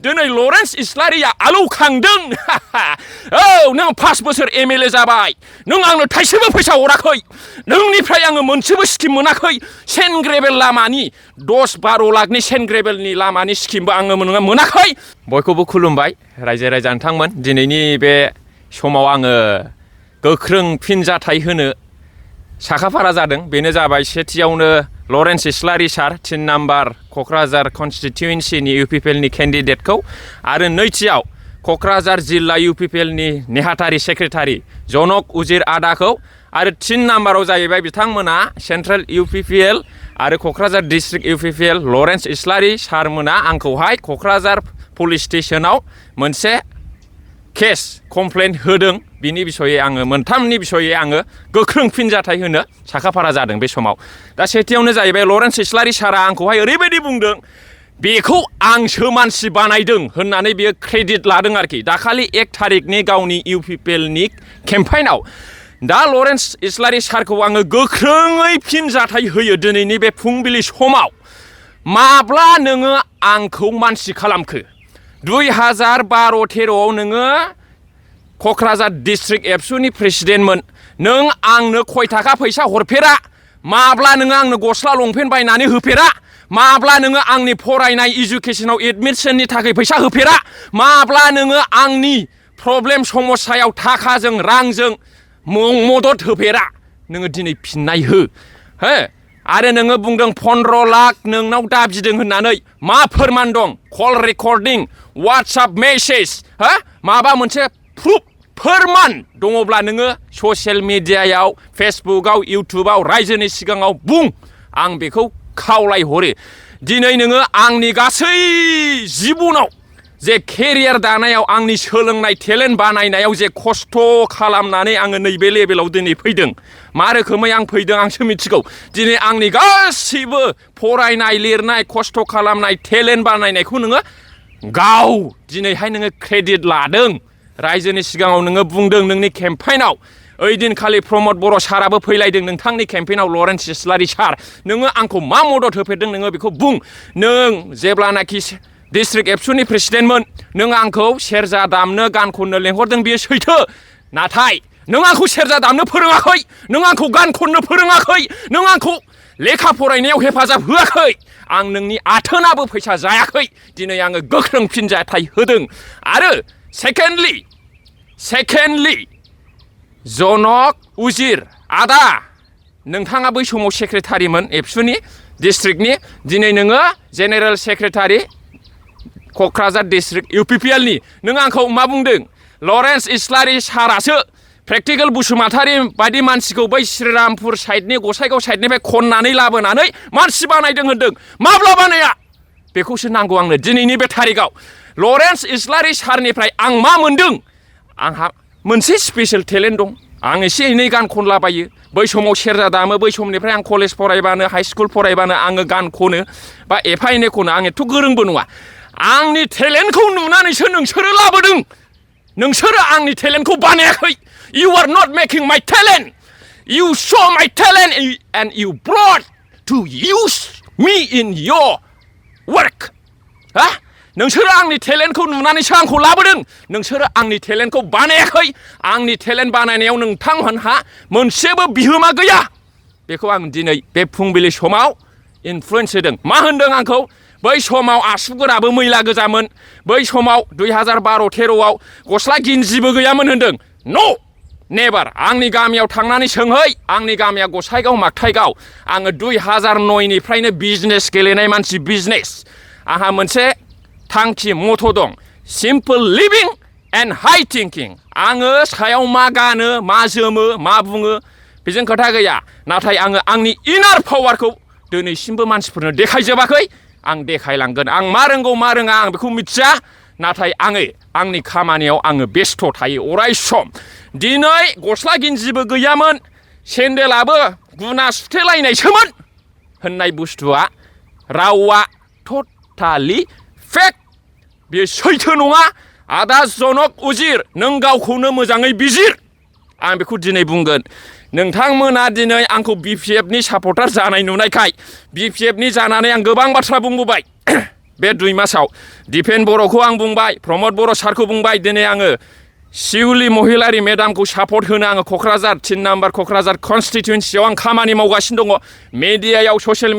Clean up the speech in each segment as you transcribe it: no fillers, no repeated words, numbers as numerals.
दिनै लरेन्स इस्लारिया आलौ खांदों औ नों 5 बोसोर एमएलए जाबाय नों आंनो थाइसेबो फैसा हराखै नोंनिफ्राय आङो मोनसेबो स्किम मोनाखै सेन्ट ग्रेभेल लामानि 10-12 लाखनि सेन्ट ग्रेभेलनि लामानि स्किमबो आङो मोनाखै बयखौबो खुलुमबाय रायजो राजा नोंथांमोन दिनैनि बे समाव आङो गोख्रों फिनजाथाय होनो साखाफारा जादों बेनो जाबाय सेथियावनो लरेन्स इस्लारि सार 3 नाम्बार क'क्राझार कन्स्टिटिउएन्सिनि इउपिपिएलनि केन्डिडेटखौ आरो नैथियाव क'क्राझार जिल्ला इउपिपिएलनि नेहाथारि सेक्रेटारि जनक उजिर आदाखौ आरो 3 नाम्बाराव जाहैबाय बिथांमोना सेन्ट्रेल इउपिपिएल आरो क'क्राझार डिस्ट्रिक्ट इउपिपिएल लरेन्स इस्लारि सारमोना आंखौहाय क'क्राझार पुलिस स्टेसनाव मोनसे केस कमप्लेन होदों बिनि बिसयै आङो मोनथामनि बिसयै आङो गोख्रों फिनजाथाय होनो साखाफारा जादों बे समाव दा सेथियावनो जाहैबाय लरेन्स इस्लारि सारा आंखौहाय ओरैबायदि बुंदों बेखौ आंसो मानसि बानायदों होननानै बियो क्रेडिट लादों आरोखि दाखालि 1 थारिखनि गावनि इउपिपिएलनि केम्पेइनाव दा लरेन्स इस्लारि सारखौ आङो गोख्रोङै फिनजाथाय होयो दिनैनि बे फुंबिलि समाव माब्ला नोङो आंखौ मानसि खालामखो 2012-13आव नोङो क'क्राझार डिस्ट्रिक्ट एबसुनि प्रेसिडेन्टमोन नों आंनो खय थाखा फैसा हरफेरा माब्ला नोङो आंनो गस्ला लंपेन्ट बायनानै होफेरा माब्ला नोङो आंनि फरायनाय इडुकेसनाव एडमिसननि थाखाय फैसा होफेरा माब्ला नोङो आंनि प्रब्लेम समस्यायाव थाखाजों रांजों मदद होफेरा नोङो दिनै फिननाय हो आरो नोङो बुंदों 15 लाख नोंनाव दाबिदों होननानै मा फोरमान दं कल रेकर्डिं वाट्सएप मेसेज माबा मोनसे प्रुफ फोरमान दङब्ला नोङो ससियेल मिडियायाव फेसबुकआव इउटुबाव रायजोनि सिगाङाव बुं आं बेखौ खावलायहरो दिनै नोङो आंनि गासै जिबनाव जे केरियार दानायाव आंनि सोलोंनाय टेलेन्ट बानायनायाव जे खस्थ' खालामनानै आङो नैबे लेभेलाव दिनै फैदों मा रोखोमै आं फैदों आंसो मिथिगौ दिनै आंनि गासैबो फरायनाय लिरनाय खस्थ' खालामनाय टेलेन्ट बानायनायखौ नोङो गाव दिनैहाय नोङो क्रेडिट लादों रायजोनि सिगाङाव नोङो बुंदों नोंनि केम्पेइनाव ओइदिनखालि प्रमद बर' साराबो फैलायदों नोंथांनि केम्पेइनाव लरेन्स इस्लारि सार नोङो आंखौ मा मदद होफेरदों नोङो बेखौ बुं नों जेब्लानाखि डिस्ट्रिक्ट एबसुनि प्रेसिडेन्टमोन नों आंखौ सेरजा दामनो गान खननो लेंहरदों बियो सैथो नाथाय नों आंखौ सेरजा दामनो फोरोङाखै नों आंखौ गान खननो फोरोङाखै नों आंखौ लेखा फरायनायाव हेफाजाब होआखै आं नोंनि आथोनाबो फैसा जायाखै दिनै आङो गोख्रों फिनजाथाय होदों आरो सेकेन्डलि जनक उजिर आदा नोंथाङा बै समाव सेक्रेटारिमोन एबसुनि डिस्ट्रिक्टनि दिनै नोङो जेनेरेल सेक्रेटारि क'क्राझार डिस्ट्रिक्ट इउपिपिएलनि नों आंखौ मा बुंदों लरेन्स इस्लारि सारासो प्रेक्टिकेल बसुमतारी बायदि मानसिखौ बै श्रीरामपुर साइडनि गसाइगाव साइडनिफ्राय खननानै लाबोनानै मानसि बानायदों होनदों माब्ला बानाया बेखौसो नांगौ आंनो दिनैनि बे थारिखआव लरेन्स इस्लारि सारनिफ्राय आं मा मोनदों आंहा मोनसे स्पेशेल टेलेन्ट दं आं एसे एनै गान खनलाबायो बै समाव सेरजा दामो बै समनिफ्राय आं कलेज फरायबानो हाइ स्कुल फरायबानो आङो गान खनो बा एफा एनै खनो आं एथ' गोरोंबो नङा आंनि टेलेन्टखौ नुनानैसो नोंसोरो लाबोदों नोंसोरो आंनि टेलेन्टखौ बानायाखै you are not making my talent you show my talent and you brought to use me in your work नोंसोरो आंनि टेलेन्टखौ नुनानैसो आंखौ लाबोदों नोंसोरो आंनि टेलेन्टखौ बानायाखै आंनि टेलेन्ट बानायनायाव नोंथांमोनहा मोनसेबो बिहोमा गैया बेखौ आं दिनै बे फुंबिलि समाव इनफ्लुयेन्स होदों मा होनदों आंखौ बै समाव आसुगुराबो मैला गोजामोन बै समाव 2012-13आव गस्ला गिन्जिबो गैयामोन होनदों न' नेभार आंनि गामियाव थांनानै सोंहै आंनि गामिया गसाइगाव मागथाइगाव आङो 2009निफ्रायनो बिजनेस गेलेनाय मानसि बिजनेस आंहा मोनसे थांखि मथ' दं simple living and high thinking आङो सायाव मा गानो मा जोमो मा बुङो बेजों खोथा गैया नाथाय आङो आंनि इनार पावारखौ दिनैसिमबो मानसिफोरनो देखायजोबाखै आं देखायलांगोन आं मा रोंगौ मा रोङा आं बेखौ मिथिया नाथाय आङो आंनि खामानियाव आङो बेस्थ' थायो अराय सम दिनै गस्ला गिन्जिबो गैयामोन सेन्देलाबो गुना सुथेलायनायसोमोन होननाय बुस्थुआ रावा टटालि फेक बेयो सैथो नङा आदा जनक उजिर नों गावखौनो मोजाङै बिजिर आं बेखौ दिनै बुंगोन नोंथांमोना दिनै आंखौ बिपिएफनि सापर्टार जानाय नुनायखाय बिपिएफनि जानानै आं गोबां बाथ्रा बुंबोबाय बे 2 मासाव दिपेन बर'खौ आं बुंबाय प्रमद बर' सारखौ बुंबाय दिनै आङो शिउलि महिलारि मेडामखौ सापर्ट होनो आङो क'क्राझार 3 नाम्बार क'क्राझार कनस्टिटुवेन्सियाव आं खामानि मावगासिनो दङ मिडियायाव ससियेल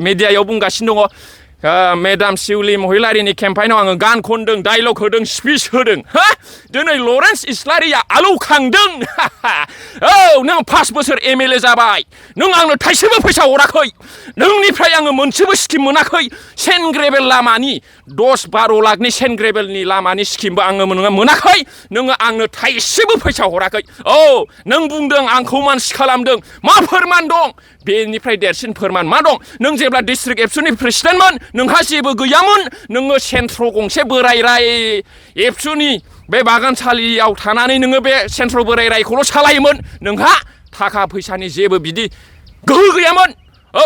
मिडियायाव बुंगासिनो दङ मेडाम शिउलि महिलारिनि केम्पाइनाव आङो गान खनदों डायलग होदों स्पिच होदों हा दिनै लरेन्स इस्लारिया आलौ खांदों औ नों 5 बोसोर एमएलए जाबाय नों आंनो थाइसेबो फैसा हराखै नोंनिफ्राय आङो मोनसेबो स्किम मोनाखै सेन्ट ग्रेभेल लामानि 10-12 लाखनि सेन्ट ग्रेभेलनि लामानि स्किमबो आङो मोनाखै नोङो आंनो थाइसेबो फैसा हराखै औ नों बुंदों आंखौ मानसि खालामदों मा फोरमान दं बेनिफ्राय देरसिन फोरमान मा दं नों जेब्ला डिस्ट्रिक्ट एबसुनि प्रेसिडेन्टमोन नोंहा जेबो गैयामोन नोङो सेन्ट्र गंसे बोराय एबसुनि बे बागानसालियाव थानानै नोङो बे सेन्ट्र बोराय रायखौल' सालायोमोन नोंहा थाखा फैसानि जेबो बिदि गोहो गैयामोन औ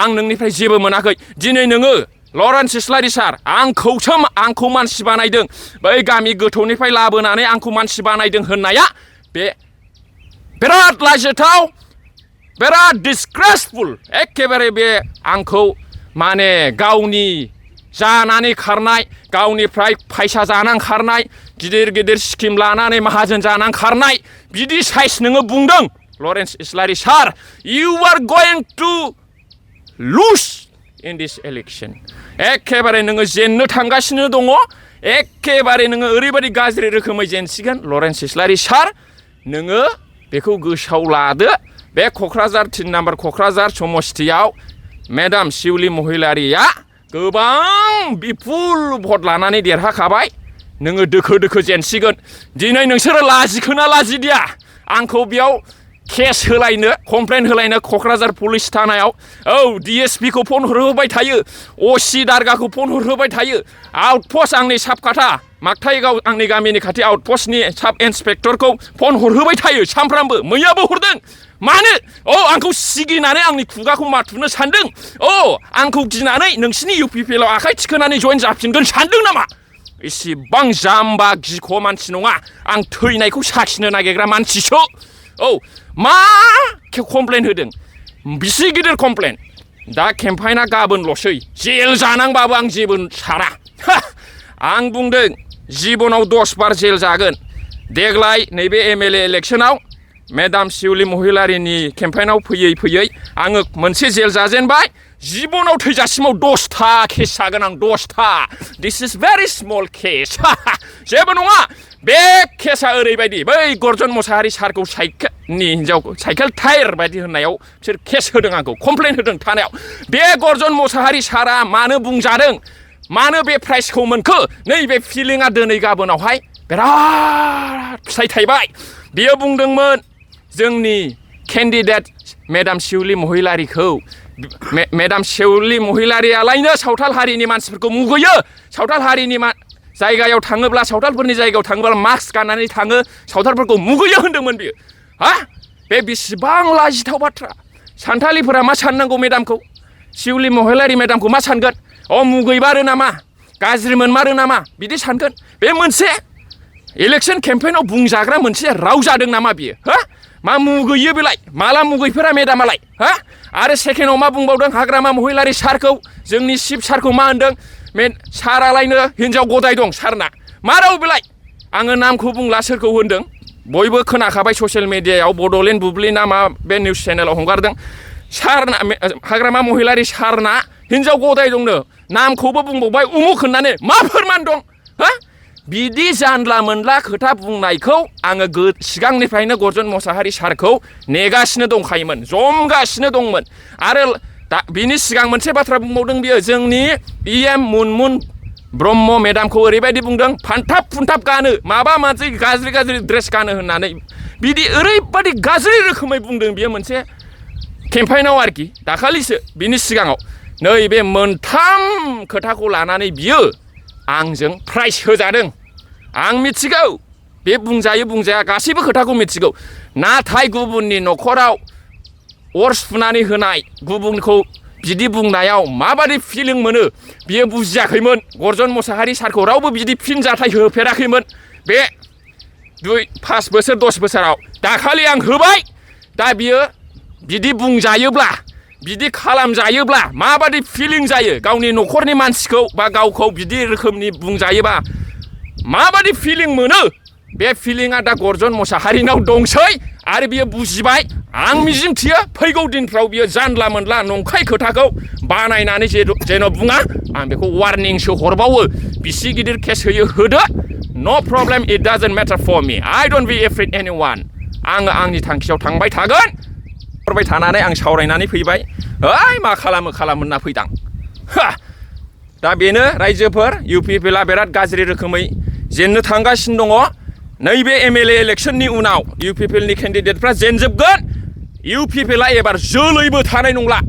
आं नोंनिफ्राय जेबो मोनाखै दिनै नोङो लरेन्स इस्लारि सार आंखौ मानसि बानायदों बै गामि गोथौनिफ्राय लाबोनानै आंखौ मानसि बानायदों होननाया बे बिराद लाजिथाव बिराद डिसग्रेसफुल एखेबारे बे आंखौ माने गावनि जानानै खारनाय गावनिफ्राय फैसा जानानै खारनाय गिदिर स्किम लानानै माहाजोन जानानै खारनाय बिदि साइज नोङो बुंदों लरेन्स इस्लारि सार you are going to lose in this election एखेबारे नोङो जेननो थांगासिनो दङ एखेबारे नोङो ओरैबायदि गाज्रि रोखोमै जेनसिगोन लरेन्स इस्लारि सार नोङो बेखौ गोसोआव लादो बे क'क्राझार 3 नाम्बार क'क्राझार समस्तियाव मेडाम शिउलि महिलारिया गोबां बिपुल भट लानानै देरहाखाबाय नोङो दोखो जेनसिगोन दिनै नोंसोरो लाजिखोना लाजिदिया आंखौ बेयाव केस होलायनो कमप्लेन होलायनो क'क्राझार पुलिस थानायाव औ DSP खौ फन हरहोबाय थायो असि दारगाखौ फन हरहोबाय थायो आउटपस्ट आंनि साबखाथा मागथाइगाव आंनि गामिनि खाथि आउटपस्टनि साब इन्सपेक्टरखौ फन हरहोबाय थायो सामफ्रामबो मैयाबो हरदों मानो औ आंखौ सिगिनानै आंनि खुगाखौ माथुनो सानदों औ आंखौ गिनानै नोंसिनि UPPL आव आखाइ थिखोनानै जइन जाफिनगोन सानदों नामा इसिबां जाम्बा गिख' मानसि नङा आं थैनायखौ साखिनो नागिरग्रा मानसिसो औ मा कमप्लेन होदों बिसि गिदिर कमप्लेन दा केम्पाइना गाबोनल'सै जेल जानांबाबो आं जेबो साना आं बुंदों जिबनाव 10 बार जेल जागोन देग्लाय नैबे MLA इलेक्शनाव मेडाम शिउलि महिलारिनि केम्पाइनाव फैयै आङो मोनसे जेल जाजेनबाय जिबनाव थैजासिमाव 10था केस जागोन आं 10था दिस इज भेरि स्मल केस जेबो नङा बे केसा ओरैबायदि बै गर्जन मोसाहारि सारखौ साइकेलनि हिनजावखौ साइकेल टायार बायदि होननायाव बिसोर केस होदों आंखौ कमप्लेन होदों थानायाव बे गर्जन मोसाहारि सारा मानो बुंजादों मानो बे प्राइजखौ मोनखो नैबे फिलिंआ दिनै गाबोनावहाय बिराद फिथाइ थायबाय बियो बुंदोंमोन जोंनि केन्डिडेट मेडाम शिउलि महिलारिखौ मेडाम शिउलि महिलारियालायनो सावथाल हारिनि मानसिफोरखौ मुगैयो सावथाल हारिनि जायगायाव थाङोब्ला सावथालफोरनि जायगायाव थाङोब्ला मास्क गाननानै थाङो सावथालफोरखौ मुगैयो होनदोंमोन बियो हा बे बेसेबां लाजिथाव बाथ्रा सानथालिफोरा मा साननांगौ मेडामखौ शिउलि महिलारि मेडामखौ मा सानगोन मुगैमारो नामा गाज्रि मोनमारो नामा बिदि सानगोन बे मोनसे इलेक्शन केम्पेइनाव बुंजाग्रा मोनसे राव जादों नामा बियो हा मा मुगैयो बेलाय माला मुगैफोरा मेडामालाय हा आरो सेकेन्डआव मा बुंबावदों हाग्रामा महिलारि सारखौ जोंनि चिफ सारखौ मा होनदों सारालायनो हिनजाव गदाय दं सारना मा राव बेलाय आङो नामखौ बुंला सोरखौ होनदों बयबो खोनाखाबाय ससियेल मिडियायाव बड'लेण्ड बुब्लि ना मा बे निउस चेनेलाव हगारदों सारना हाग्रामा महिलारि सारना हिनजाव गदाय दंनो नामखौबो बुंबावबाय उमुख होननानै मा फोरमान दं हा बिदि जानला मोनला खोथा बुंनायखौ आङो सिगांनिफ्रायनो गर्जन मोसाहारि सारखौ नेगासिनो दंखायोमोन जमगासिनो दंमोन आरो बिनि सिगां मोनसे बाथ्रा बुंबावदों बियो जोंनि EM मुनमुन ब्रह्म मेडामखौ ओरैबायदि बुंदों फान्थाब फुन्थाब गानो माबा मोनसे गाज्रि ड्रेस गानो होननानै बिदि ओरैबायदि गाज्रि रोखोमै बुंदों बियो मोनसे केम्पाइनाव आरोखि दाखालिसो बिनि सिगाङाव नैबे मोनथाम खोथाखौ लानानै बियो आंजों प्राइज होजादों आं मिथिगौ बे बुंजायो बुंजाया गासैबो खोथाखौ मिथिगौ नाथाय गुबुननि न'खराव अर सुनानै होनाय गुबुनखौ बिदि बुंनायाव माबादि फिलिं मोनो बियो बुजियाखैमोन गर्जन मोसाहारि सारखौ रावबो बिदि फिनजाथाय होफेराखैमोन बे 5 बोसोर 10 बोसोराव दाखालि आं होबाय दा बियो बिदि बुंजायोब्ला बिदि खालामजायोब्ला माबादि फिलिं जायो गावनि न'खरनि मानसिखौ बा गावखौ बिदि रोखोमनि बुंजायोबा माबादि फिलिं मोनो बे फिलिंआ दा गर्जन मोसाहारिनाव दंसै आरो बियो बुजिबाय आं मिजिंथियो फैगौ दिनफ्राव बियो जानला मोनला नंखाय खोथाखौ बानायनानै जेन' बुङा आं बेखौ वार्निंसो हरबावो बिसि गिदिर केस होयो होदो no problem it doesn't matter for me I don't be afraid anyone आङो आंनि थांखियाव थांबाय थागोन हरबाय थानानै आं सावरायनानै फैबाय ओइ मा खालामो होनना फैदां दा बेनो रायजोफोर UPPला बिराद गाज्रि रोखोमै जेननो थांगासिनो दङ नैबे MLA इलेक्शननि उनाव UPPलनि केन्डिडेटफ्रा जेनजोबगोन UPPला एबार जोलैबो थानाय नंला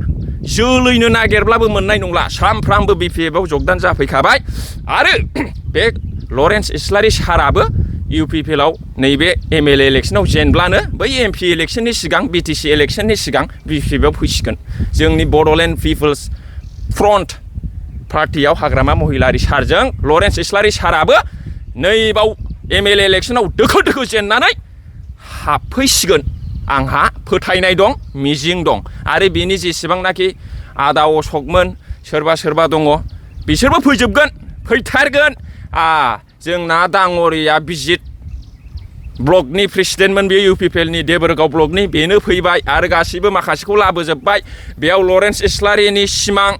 जोलैनो नागिरब्लाबो मोननाय नंला सामफ्रामबो BPFआव जगदान जाफैखाबाय आरो बे लरेन्स इस्लारि साराबो UPPलाव नैबे MLA इलेक्शनाव जेनब्लानो बै MP इलेक्शननि सिगां BTC इलेक्शननि सिगां BPFआव फैसिगोन जोंनि बड'लेण्ड पिपल्स फ्रन्ट पार्टियाव हाग्रामा महिलारि सारजों लरेन्स इस्लारि साराबो नैबाव MLA इलेक्शनाव दोखो दोखो जेननानै हाबफैसिगोन आंहा फोथायनाय दं मिजिं दं आरो बिनि जेसेबांनाखि आदा अशकमोन सोरबा दङ बिसोरबो फैजोबगोन फैथारगोन जोंना दाङ'रिया बिजित ब्लकनि प्रेसिडेन्टमोन बे UPPलनि देबोरगाव ब्लकनि बेनो फैबाय आरो गासैबो माखासेखौ लाबोजोबबाय बेयाव लरेन्स इस्लारिनि सिमां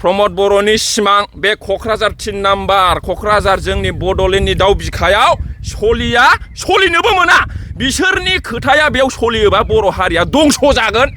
प्रमद बर'नि सिमां बे क'क्राझार 3 नाम्बार क'क्राझार जोंनि बड'लेण्डनि दाउ बिखायाव सलिनोबो मोना बिसोरनि खोथाया बेयाव सलियोबा बर' हारिया दंस' जागोन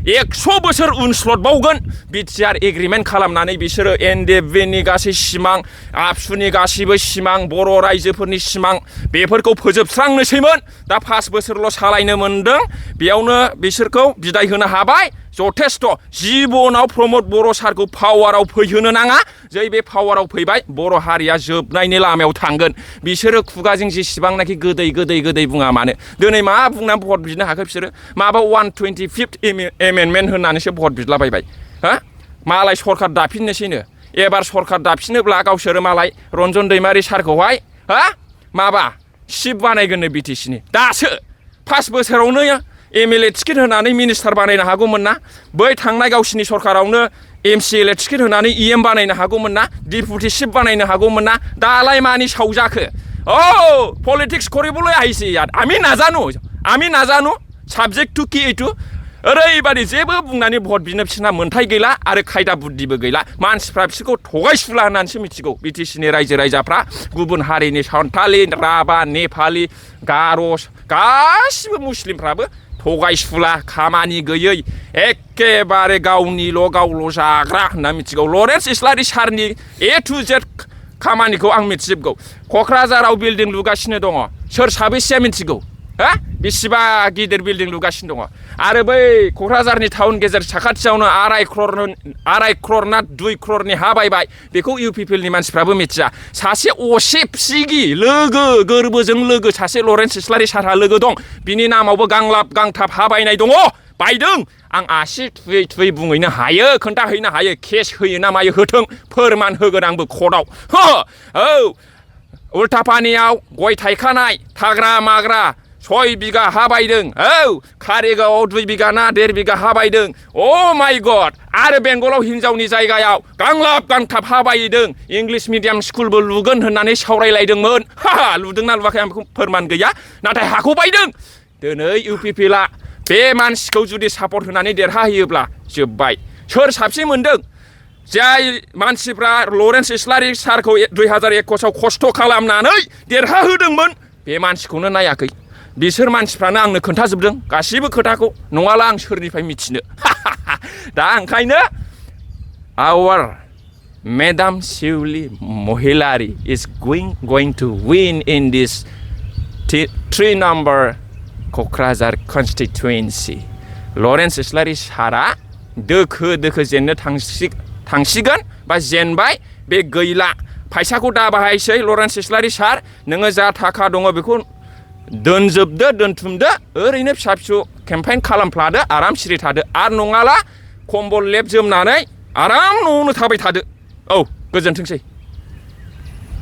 100 बोसोर उनस्लदबावगोन बिटिआर एग्रिमेन्ट खालामनानै बिसोरो NDFनि गासै सिमां आबसुनि गासैबो सिमां बर' रायजोफोरनि सिमां बेफोरखौ फोजोबस्रांनोसैमोन दा 5 बोसोरल' सालायनो मोनदों बेयावनो बिसोरखौ बिदाय होनो हाबाय जथेस्थ' जिबनाव प्रमद बर' सारखौ पावाराव फैहोनो नाङा जै बे पावाराव फैबाय बर' हारिया जोबनायनि लामायाव थांगोन बिसोरो खुगाजों जेसेबांनाखि गोदै बुङा मानो दिनै मा बुंनानै भट बिनो हाखो बिसोरो माबा 125th एमेन्डमेन्ट होननानैसो भट बिदलाबायबाय मालाय सरखार दाफिननोसैनो एबार सरखार दाफिनोब्ला गावसोरो मालाय रन्जन दैमारि सारखौहाय माबा चिफ बानायगोननो BTCनि दासो 5 बोसोरावनो MLA टिकेट होनानै मिनिस्टार बानायनो हागौमोन ना बै थांनाय गावसिनि सरखारावनो MCLA टिकेट होनानै EM बानायनो हागौमोन ना डिपुटि चिफ बानायनो हागौमोन ना दालाय मानि सावजाखो पलिटिक्स কৰিবলৈ আহিছে ইয়াত আমি নাজানো সাবজেক্ট টু কি এইটো ओरैबादि जेबो बुंनानै भट बिनो बिसोरना मोन्थाय गैला आरो खायदा बुद्धिबो गैला मानसिफ्रा बिसोरखौ थगायसुला होननानैसो मिथिगौ BTCनि रायजो राजाफ्रा गुबुन हारिनि सान्थालि राभा नेपालि गार' गासिबो मुस्लिमफ्राबो थगायसुला खामानि गैयै एखेबारे गावल' जाग्रा होनना मिथिगौ लरेन्स इस्लारि सारनि A to Z खामानिखौ आं मिथिजोबगौ क'क्राझाराव बिल्डिं लुगासिनो दङ सोर साबेसेया मिथिगौ बेसेबा गिदिर बिल्डिं लुगासिनो दङ आरो बै क'क्राझारनि टाउन गेजेर साखाथियावनो 2.5 crore ना 2 crore हा बायबाय बेखौ UPPलनि मानसिफ्राबो मिथिया सासे असे फिसिगि लोगो गोरबोजों लोगो सासे लरेन्स इस्लारि सारहा लोगो दं बिनि नामावबो गांलाब गांथाब हा बायनाय दङ बायदों आं आसि थुयै बुंहैनो हायो खोन्थाहैनो हायो केस होयो ना मायो होथों फोरमान होगोन आंबो कर्टआव उल्टापानियाव गय थायखानाय थाग्रा माग्रा 6 बिगा हा बायदों कारिगावआव 2 बिगा ना 1.5 बिगा हा बायदों माय गड आरो बेंगलाव हिनजावनि जायगायाव गांलाब गांथाब हा बायदों इंलिश मिडियाम स्कुलबो लुगोन होननानै सावरायलायदोंमोन लुदोंना लुवाखै आं बेखौ फोरमान गैया नाथाय हाखौ बायदों दिनै UPPला बे मानसिखौ जुदि सापर्ट होनानै देरहाहोयोब्ला जोबबाय सोर साबसिन मोनदों जाय मानसिफ्रा लरेन्स इस्लारि सारखौ 2021 आव खस्थ' खालामनानै देरहाहोदोंमोन बे मानसिखौनो नायाखै बिसोर मानसिफ्रानो आंनो खोन्थाजोबदों गासिबो खोथाखौ नङाला आं सोरनिफ्राय मिथिनो दा ओंखायनो our Madam Shiuli Mohilari is going to win in this 3 number Kokrajhar constituency Lawrence Islary सारा दोखो जेननो थांसिगोन बा जेनबाय बे गैला फैसाखौ दा बाहायसै लरेन्स इस्लारि सार नोङो जा थाखा दङ बेखौ दोनथुमदो ओरैनो फिसा फिसौ केम्पेइन खालामफ्लादो आराम सिरि थादो आरो नङाला कम्बल लेब जोमनानै आराम न'आवनो थाबाय थादो गोजोनथोंसै।